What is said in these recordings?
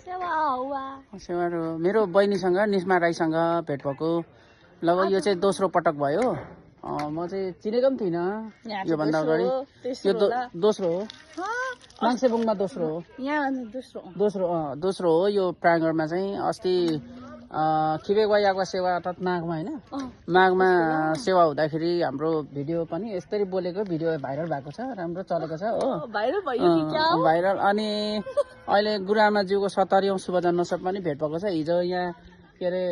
सेवाहरू मेरो बहिनीसँग निस्मा राईसँग भेट भएको लगभग यो चाहिँ दोस्रो पटक भयो। म चाहिँ चिनेको पनि थिइनँ योभन्दा अगाडि। यो दोस्रो हो, माङ्सेबुङमा दोस्रो हो, दोस्रो हो। यो प्राङ्गणमा चाहिँ अस्ति खिबेगवायाको सेवा अर्थात् माघमा होइन, माघमा सेवा हुँदाखेरि हाम्रो भिडियो पनि यस्तरी बोलेको भिडियो भाइरल भएको छ, राम्रो चलेको छ हो, भाइरल। अनि अहिले गुरुआमाज्यूको 70औं शुभ जन्मोत्सव पनि भेट भएको छ। हिजो यहाँ के अरे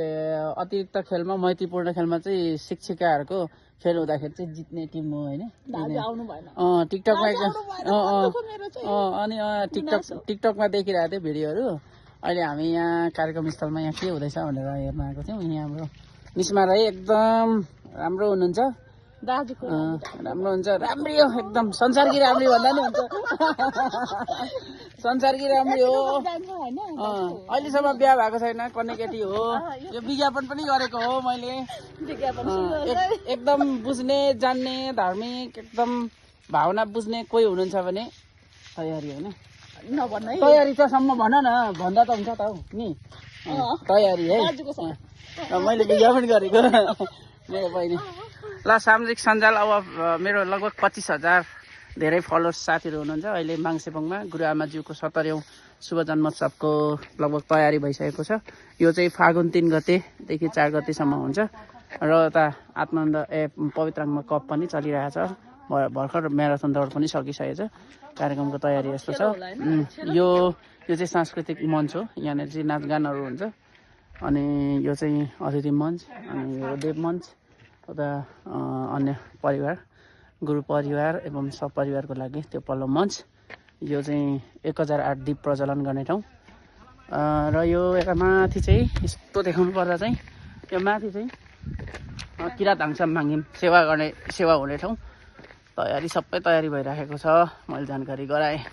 अतिरिक्त खेलमा मैत्रीपूर्ण खेलमा चाहिँ शिक्षिकाहरूको खेल हुँदाखेरि चाहिँ जित्ने टिम हो होइन। टिकटकमा अनि टिकटकमा देखिरहेको थियो भिडियोहरू। अहिले हामी यहाँ कार्यक्रम स्थलमा यहाँ के हुँदैछ भनेर हेर्न आएको थियौँ। यहाँ हाम्रो निस्मा राई एकदम राम्रो हुनुहुन्छ, राम्रो हुन्छ, राम्रै हो एकदम, संसारकी राम्री भन्दा नि हुन्छ, संसारकी राम्री हो। अहिलेसम्म बिहा भएको छैन, कन्ने केटी हो। यो विज्ञापन पनि गरेको हो मैले। एकदम बुझ्ने जान्ने धार्मिक एकदम भावना बुझ्ने कोही हुनुहुन्छ भने तयारी होइन, तयारी त सम्म भन न, भन्दा त हुन्छ त हौ नि, तयारी है। मैले विज्ञापन गरेको मेरो बहिनी। ल सामाजिक सञ्जाल अब मेरो लगभग 25,000 धेरै फलोवर्स साथीहरू हुनुहुन्छ। अहिले माङ्सेबुङमा गुरुआमाज्यूको 70औं शुभ जन्मोत्सवको लगभग तयारी भइसकेको छ। यो चाहिँ फागुन 3 गतेदेखि 4 गतेसम्म हुन्छ र यता आत्मानन्द पवित्राङमा कप पनि चलिरहेछ। भर्खर म्याराथन दौड पनि सकिसकेको छ। कार्यक्रमको तयारी यस्तो छ। यो चाहिँ सांस्कृतिक मञ्च हो, यहाँनिर चाहिँ नाचगानहरू हुन्छ। अनि यो चाहिँ अतिथि मञ्च, अनि यो देव मञ्च, उता अन्य परिवार, गुरु परिवार एवं सपरिवारको लागि त्यो पल्लो मञ्च। यो चाहिँ 1008 दीप प्रज्वलन गर्ने ठाउँ र यो यता माथि चाहिँ यस्तो देखाउनु पर्दा चाहिँ यो माथि चाहिँ किरात हाङसाम माङ्गिम सेवा हुने ठाउँ। तयारी सबै तयारी भइराखेको छ, मैले जानकारी गराएँ।